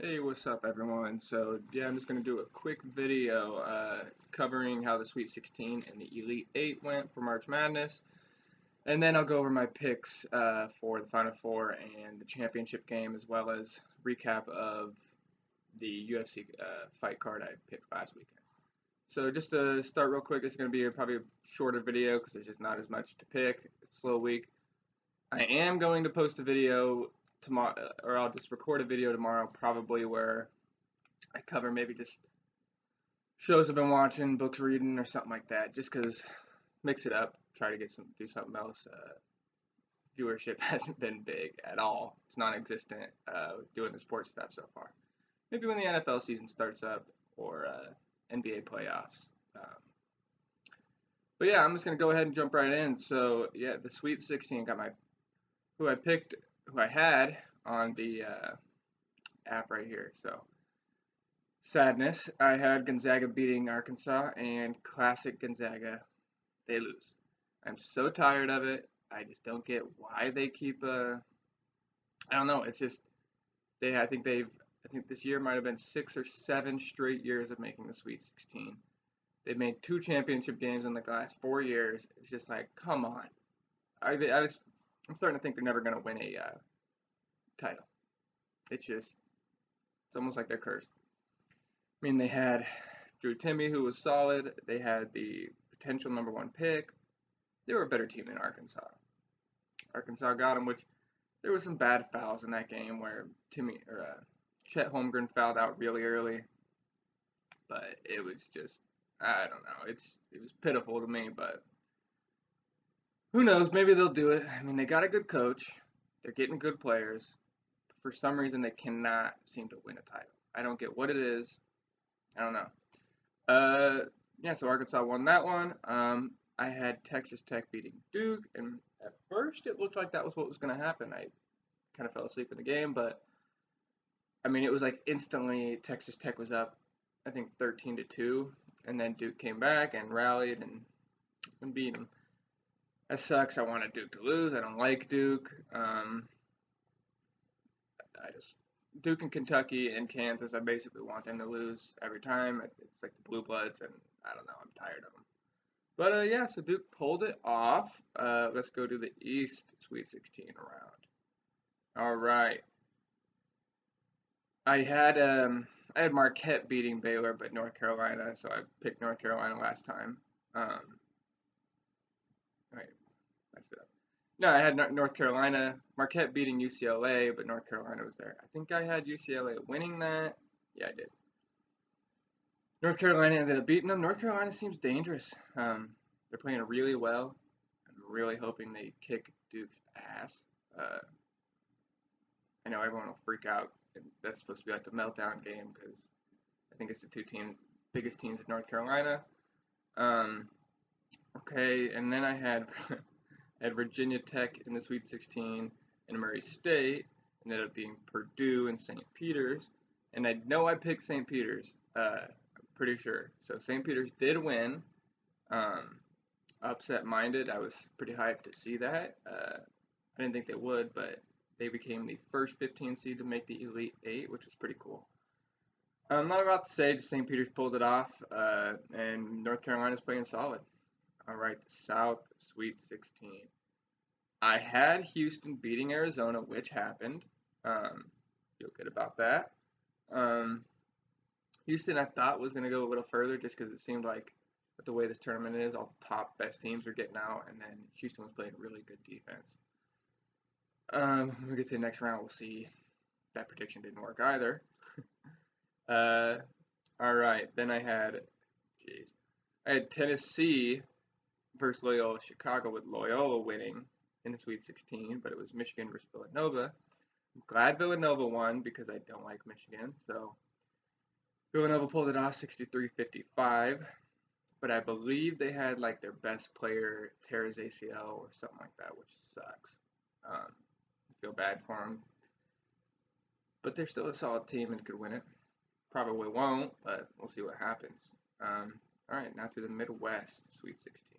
Hey, what's up, everyone? So, yeah, I'm just going to do a quick video covering how the Sweet 16 and the Elite 8 went for March Madness. And then I'll go over my picks for the Final Four and the championship game, as well as recap of the UFC fight card I picked last weekend. So, just to start real quick, it's going to be probably a shorter video because there's just not as much to pick. It's a slow week. I am going to post a video tomorrow, or I'll just record a video tomorrow, probably where I cover maybe just shows I've been watching, books reading, or something like that. Just because mix it up, try to do something else. Viewership hasn't been big at all. It's non-existent doing the sports stuff so far. Maybe when the NFL season starts up or NBA playoffs. But yeah, I'm just gonna go ahead and jump right in. So yeah, the Sweet 16 got my who I picked, who I had on the app right here. So sadness. I had Gonzaga beating Arkansas, and classic Gonzaga, they lose. I'm so tired of it. I just don't get why they keep. I don't know. It's just they. I think this year might have been 6 or 7 straight years of making the Sweet 16. They've made 2 championship games in the last 4 years. It's just like, come on. I'm starting to think they're never going to win a title. It's just. It's almost like they're cursed. I mean, they had Drew Timme, who was solid. They had the potential #1 pick. They were a better team than Arkansas. Arkansas got them, which there was some bad fouls in that game where Chet Holmgren fouled out really early, but it was just I don't know. It was pitiful to me, but who knows? Maybe they'll do it. I mean, they got a good coach. They're getting good players. For some reason, they cannot seem to win a title. I don't get what it is. I don't know. Uh, yeah, so Arkansas won that one. I had Texas Tech beating Duke, and at first it looked like that was what was going to happen. I kind of fell asleep in the game, but I mean, it was like instantly Texas Tech was up, I think 13-2, and then Duke came back and rallied and beat them. That sucks. I wanted Duke to lose. I don't like Duke. I just Duke and Kentucky and Kansas. I basically want them to lose every time. It's like the Blue Bloods, and I don't know. I'm tired of them. But yeah, so Duke pulled it off. Let's go to the East Sweet 16 round. All right. I had um I had Marquette beating Baylor, but North Carolina, so I picked North Carolina last time. Wait, messed it up. No, I had North Carolina, Marquette beating UCLA, but North Carolina was there. I think I had UCLA winning that. Yeah, I did. North Carolina ended up beating them. North Carolina seems dangerous. They're playing really well. I'm really hoping they kick Duke's ass. Uh, I know everyone will freak out. That's supposed to be like the meltdown game because I think it's the biggest teams in North Carolina. Um, okay, and then I had had Virginia Tech in the Sweet 16 and Murray State ended up being Purdue and St. Peter's, and I know I picked St. Peter's. I'm pretty sure. So St. Peter's did win. Um, upset minded. I was pretty hyped to see that. I didn't think they would, but they became the first 15 seed to make the Elite Eight, which was pretty cool. I'm not about to say St. Peter's pulled it off, and North Carolina's playing solid. All right, the South Sweet 16. I had Houston beating Arizona, which happened. Feel good about that. Um, Houston, I thought was going to go a little further just because it seemed like with the way this tournament is, all the top best teams are getting out, and then Houston was playing really good defense. When we get to the next round, we'll see. That prediction didn't work either. Uh, all right, then I had Tennessee versus Loyola Chicago with Loyola winning in the Sweet 16, but it was Michigan versus Villanova. I'm glad Villanova won because I don't like Michigan, so Villanova pulled it off 63-55, but I believe they had like their best player tear his ACL or something like that, which sucks. I feel bad for them, but they're still a solid team and could win it. Probably won't, but we'll see what happens. All right, now to the Midwest Sweet 16.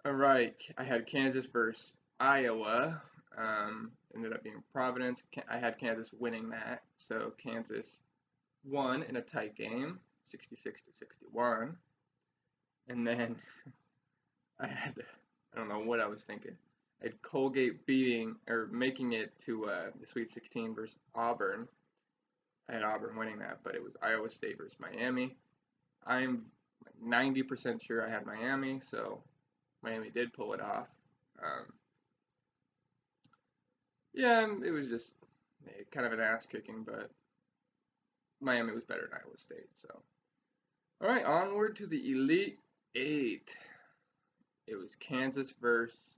All right, I had Kansas versus Iowa. Ended up being Providence. I had Kansas winning that, so Kansas won in a tight game, 66-61. And then I don't know what I was thinking. I had Colgate beating or making it to the Sweet 16 versus Auburn. I had Auburn winning that, but it was Iowa State versus Miami. I'm 90% sure I had Miami, so Miami did pull it off. Yeah, it was just kind of an ass kicking, but Miami was better than Iowa State. So, all right, onward to the Elite Eight. It was Kansas versus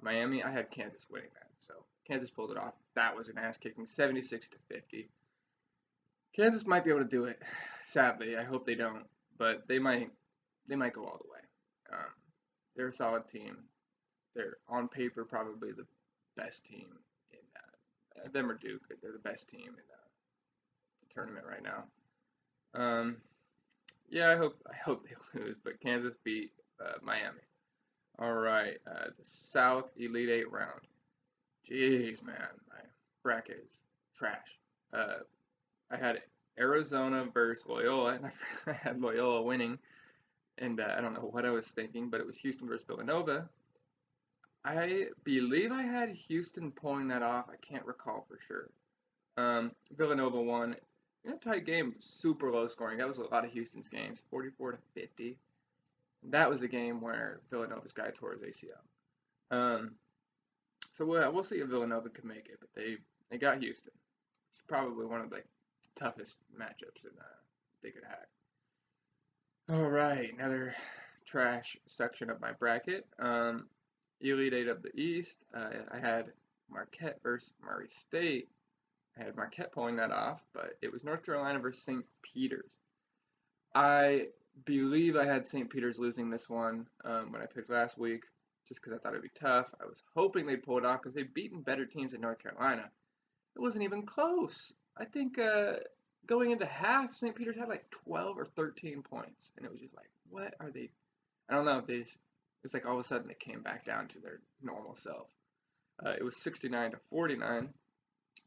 Miami. I had Kansas winning that, so Kansas pulled it off. That was an ass kicking, 76-50. Kansas might be able to do it. Sadly, I hope they don't, but they might. They might go all the way. Um, they're a solid team. They're on paper probably the best team in them or Duke. They're the best team in the tournament right now. Yeah, I hope they lose, but Kansas beat Miami. All right, the South Elite Eight round. Jeez, man, my bracket is trash. I had Arizona versus Loyola, and I had Loyola winning, and I don't know what I was thinking, but it was Houston versus Villanova. I believe I had Houston pulling that off. I can't recall for sure. Villanova won in a tight game, super low scoring. That was a lot of Houston's games, 44-50. That was a game where Villanova's guy tore his ACL. So we'll see if Villanova can make it, but they got Houston. It's probably one of the toughest matchups that they could have. All right, another trash section of my bracket. Elite Eight of the East. I had Marquette versus Murray State. I had Marquette pulling that off, but it was North Carolina versus St. Peter's. I believe I had St. Peter's losing this one when I picked last week, just because I thought it'd be tough. I was hoping they'd pull it off because they've beaten better teams in North Carolina. It wasn't even close. I think going into half, St. Peter's had like 12 or 13 points, and it was just like, what are they? I don't know if it was like all of a sudden they came back down to their normal self. It was 69-49.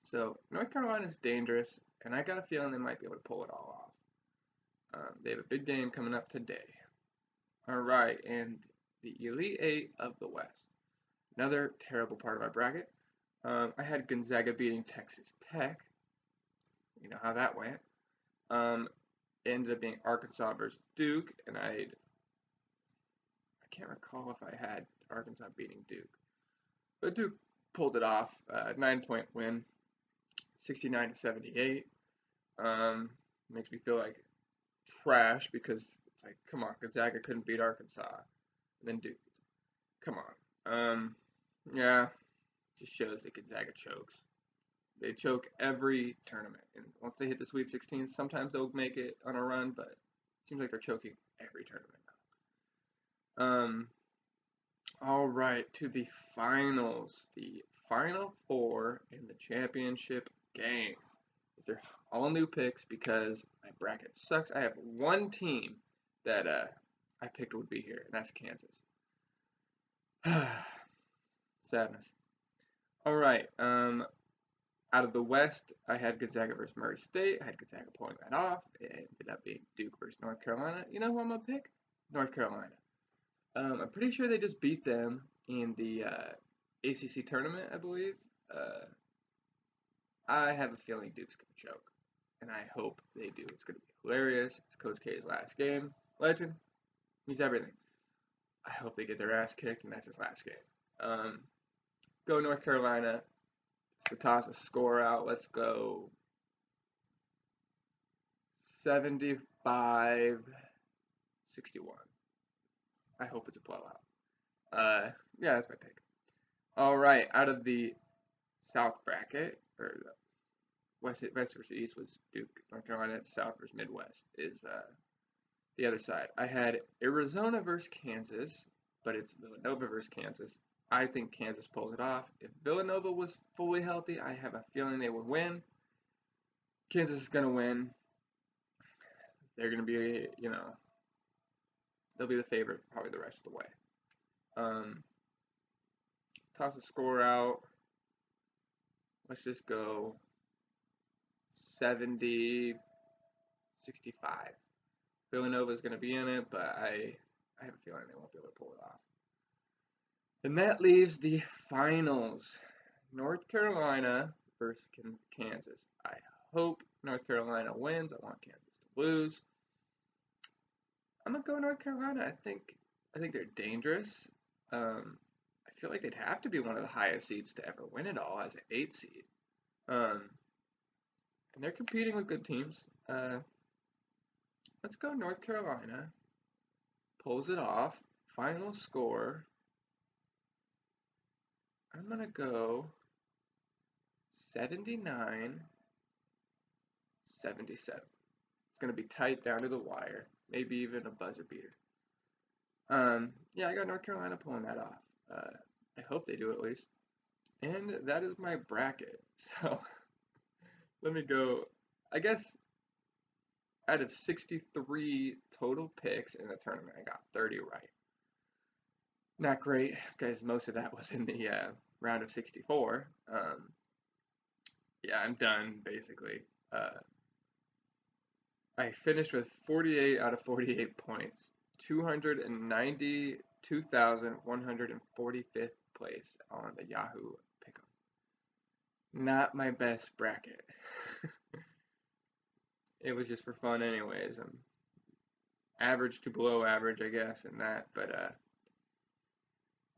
So North Carolina's dangerous, and I got a feeling they might be able to pull it all off. They have a big game coming up today. All right, and the Elite Eight of the West. Another terrible part of my bracket. I had Gonzaga beating Texas Tech. You know how that went. It ended up being Arkansas versus Duke, and I can't recall if I had Arkansas beating Duke. But Duke pulled it off. 9-point win, 69-78. Makes me feel like trash because it's like, come on, Gonzaga couldn't beat Arkansas. And then Duke. Come on. Yeah, just shows that Gonzaga chokes. They choke every tournament. And once they hit the Sweet 16, sometimes they'll make it on a run, but it seems like they're choking every tournament now. All right, to the finals. The Final Four in the championship game. These are all new picks because my bracket sucks. I have one team that I picked would be here, and that's Kansas. Sadness. All right. Out of the West, I had Gonzaga versus Murray State. I had Gonzaga pulling that off. It ended up being Duke versus North Carolina. You know who I'm gonna pick? North Carolina. I'm pretty sure they just beat them in the ACC tournament, I believe. I have a feeling Duke's gonna choke, and I hope they do. It's gonna be hilarious. It's Coach K's last game. Legend. He's everything. I hope they get their ass kicked, and that's his last game. Go North Carolina. Just to toss a score out, let's go 75-61. I hope it's a blowout. Yeah, that's my pick. All right, out of the South bracket, or the West versus East was Duke, North Carolina. South versus Midwest is the other side. I had Arizona versus Kansas, but it's Villanova versus Kansas. I think Kansas pulls it off. If Villanova was fully healthy, I have a feeling they would win. Kansas is going to win. They're going to be, they'll be the favorite probably the rest of the way. toss a score out. Let's just go 70-65. Villanova is going to be in it, but I have a feeling they won't be able to pull it off. And that leaves the finals. North Carolina versus Kansas. I hope North Carolina wins. I want Kansas to lose. I'm gonna go North Carolina. I think they're dangerous. I feel like they'd have to be one of the highest seeds to ever win it all as an 8 seed. And they're competing with good teams. Let's go North Carolina. Pulls it off. Final score. I'm gonna go 79-77. It's gonna be tight down to the wire. Maybe even a buzzer beater. Yeah, I got North Carolina pulling that off. I hope they do at least. And that is my bracket. So let me go. I guess out of 63 total picks in the tournament, I got 30 right. Not great, because most of that was in the round of 64. Yeah, I'm done, basically. I finished with 48 out of 48 points. 292,145th place on the Yahoo Pick'em. Not my best bracket. It was just for fun anyways. I'm average to below average, I guess, in that. But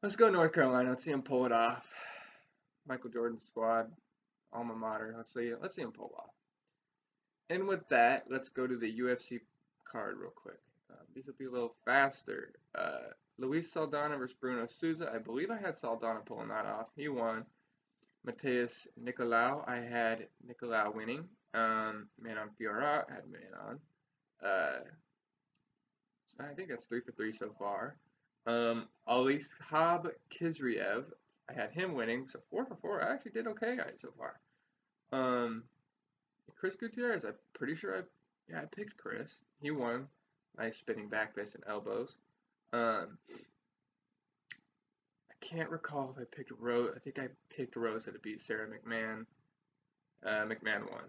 let's go North Carolina. Let's see him pull it off. Michael Jordan's squad, alma mater. Let's see him pull off. And with that, let's go to the UFC card real quick. These will be a little faster. Luis Saldana versus Bruno Souza. I believe I had Saldana pulling that off. He won. Mateus Nicolau. I had Nicolau winning. Manon Fiorot. I had Manon. So I think that's 3 for 3 so far. Alishab Kizriev. I had him winning. So 4 for 4. I actually did okay so far. Chris Gutierrez. I'm pretty sure I picked Chris. He won. Nice spinning back fist and elbows. I can't recall if I picked Rose. I think I picked Rosa to beat Sarah McMahon. McMahon won.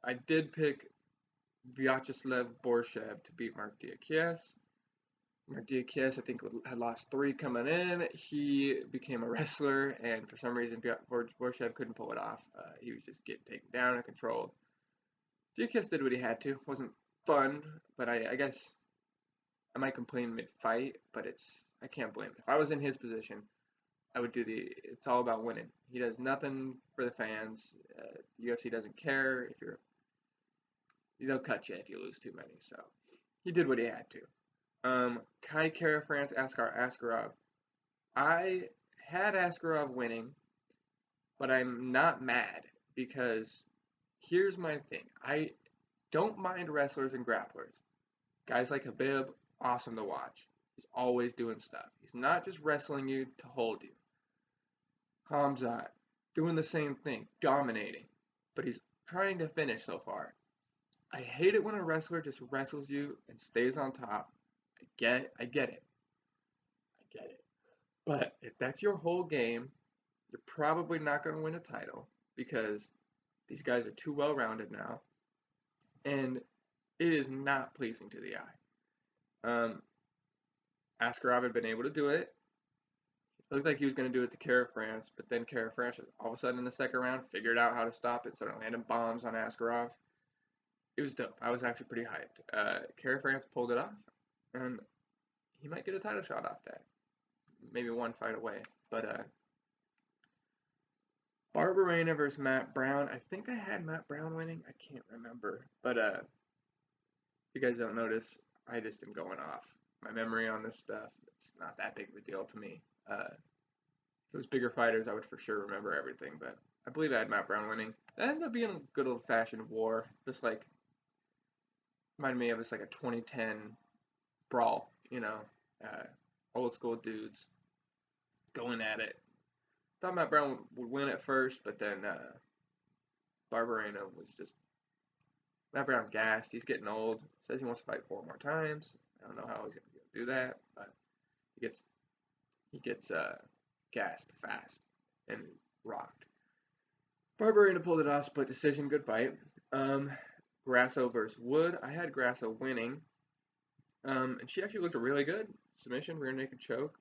I did pick Vyacheslav Borshev to beat Mark Diakies. Mark Diakies, I think, had lost 3 coming in. He became a wrestler, and for some reason, Borshev couldn't pull it off. He was just getting taken down and controlled. Diakies did what he had to. Wasn't fun, but I guess I might complain mid-fight, but I can't blame him. If I was in his position, I would do it's all about winning. He does nothing for the fans. The UFC doesn't care they'll cut you if you lose too many. So he did what he had to. Kai Kara France, Askar Askarov. I had Askarov winning, but I'm not mad because here's my thing. I don't mind wrestlers and grapplers. Guys like Habib, awesome to watch. He's always doing stuff. He's not just wrestling you to hold you. Hamzat, doing the same thing, dominating. But he's trying to finish so far. I hate it when a wrestler just wrestles you and stays on top. I get it. But if that's your whole game, you're probably not going to win a title because these guys are too well-rounded now. And it is not pleasing to the eye. Askarov had been able to do it. It looked like he was going to do it to Kara France, but then Kara France, all of a sudden in the second round, figured out how to stop it, started landing bombs on Askarov. It was dope. I was actually pretty hyped. Kara France pulled it off, and he might get a title shot off that. Maybe one fight away. But Barberena versus Matt Brown. I think I had Matt Brown winning. I can't remember. But if you guys don't notice, I just am going off. My memory on this stuff, it's not that big of a deal to me. If it was bigger fighters, I would for sure remember everything. But I believe I had Matt Brown winning. That ended up being a good old-fashioned war. Just like, reminded me of just like a 2010 brawl, old school dudes going at it. Thought Matt Brown would win at first, but then Barberena was just Matt Brown's gassed. He's getting old. Says he wants to fight 4 more times. I don't know how he's gonna do that, but he gets gassed fast and rocked. Barbarian pulled it off, split decision, good fight. Um, Grasso versus Wood. I had Grasso winning. And she actually looked really good. Submission, rear naked choke,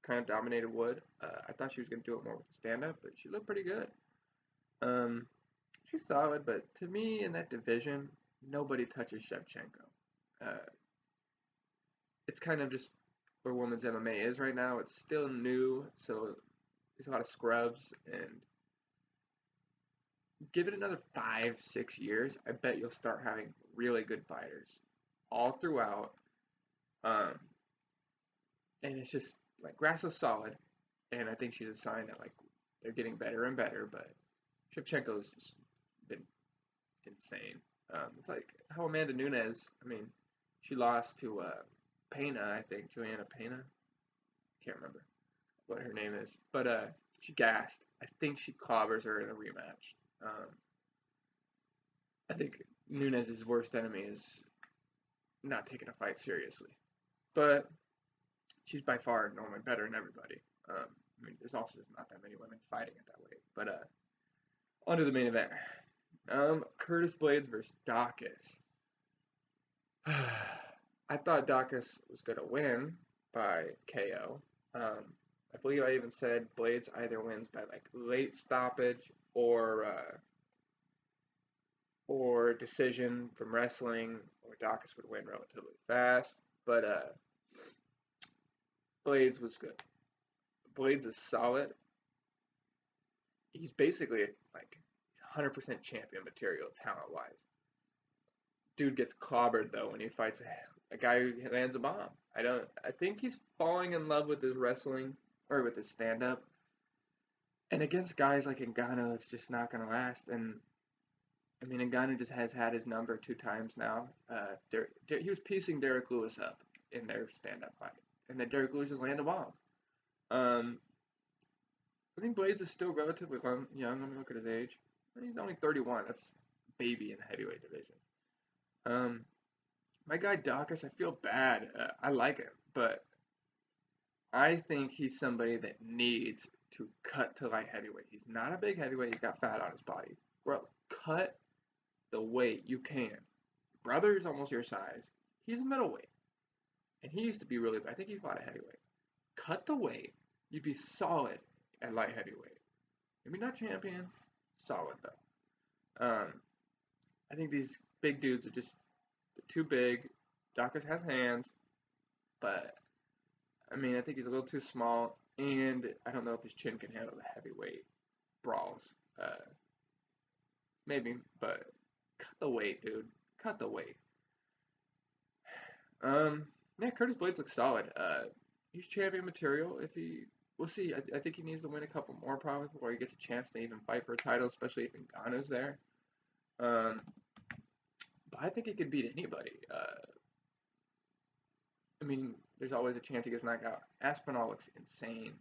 kind of dominated Wood. I thought she was going to do it more with the stand up, but she looked pretty good. Um, she's solid, but to me in that division, nobody touches Shevchenko. Uh, it's kind of just where women's MMA is right now. It's still new, so there's a lot of scrubs, and give it another 5, 6 years, I bet you'll start having really good fighters all throughout. Um, and it's just like Grasso's solid, and I think she's a sign that like they're getting better and better. But Shevchenko's just been insane. It's like how Amanda Nunes. I mean, she lost to Pena, I think Joanna Pena. Can't remember what her name is, but she gassed. I think she clobbers her in a rematch. I think Nunes' worst enemy is not taking a fight seriously, but she's by far normally better than everybody. I mean, there's also just not that many women fighting it that way. But on to the main event. Curtis Blades versus Daukaus. I thought Daukaus was going to win by KO. I believe I even said Blades either wins by like late stoppage or decision from wrestling, or Daukaus would win relatively fast. But Blades was good. Blades is solid. He's basically like 100% champion material talent wise. Dude gets clobbered though when he fights a guy who lands a bomb. I think he's falling in love with his wrestling or with his stand up. And against guys like Ngannou, it's just not gonna last. And I mean, Ngannou just has had his number 2 times now. He was piecing Derek Lewis up in their stand up fight, and then Derek Lewis just landed a bomb. I think Blades is still relatively young. Let me look at his age. He's only 31. That's baby in the heavyweight division. My guy Daukaus, I feel bad. I like him, but I think he's somebody that needs to cut to light heavyweight. He's not a big heavyweight. He's got fat on his body. Bro, cut the weight you can. Brother's almost your size. He's a middleweight. And he used to be really bad. I think he fought a heavyweight. Cut the weight. You'd be solid at light heavyweight. Maybe not champion. Solid, though. I think these big dudes are just too big. Daukaus has hands, but I mean, I think he's a little too small, and I don't know if his chin can handle the heavyweight brawls. Maybe, but cut the weight, dude. Cut the weight. Yeah, Curtis Blades looks solid. He's champion material. We'll see. I think he needs to win a couple more probably before he gets a chance to even fight for a title, especially if Ngannou's there. But I think he could beat anybody. I mean, there's always a chance he gets knocked out. Aspinall looks insane.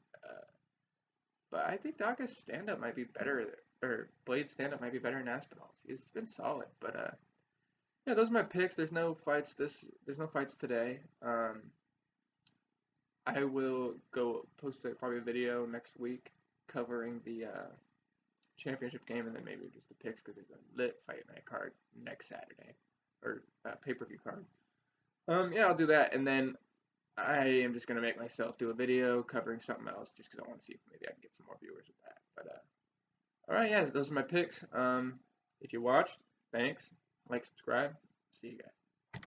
But I think Daukaus' stand-up might be better, or Blade's stand-up might be better than Aspinall's. He's been solid, but yeah, those are my picks. There's no fights today. I will go post probably a video next week covering the championship game, and then maybe just the picks because there's a lit fight night card next Saturday, or pay-per-view card. Yeah, I'll do that, and then I am just gonna make myself do a video covering something else, just because I want to see if maybe I can get some more viewers with that. But all right, yeah, those are my picks. If you watched, thanks. Like, subscribe. See you guys.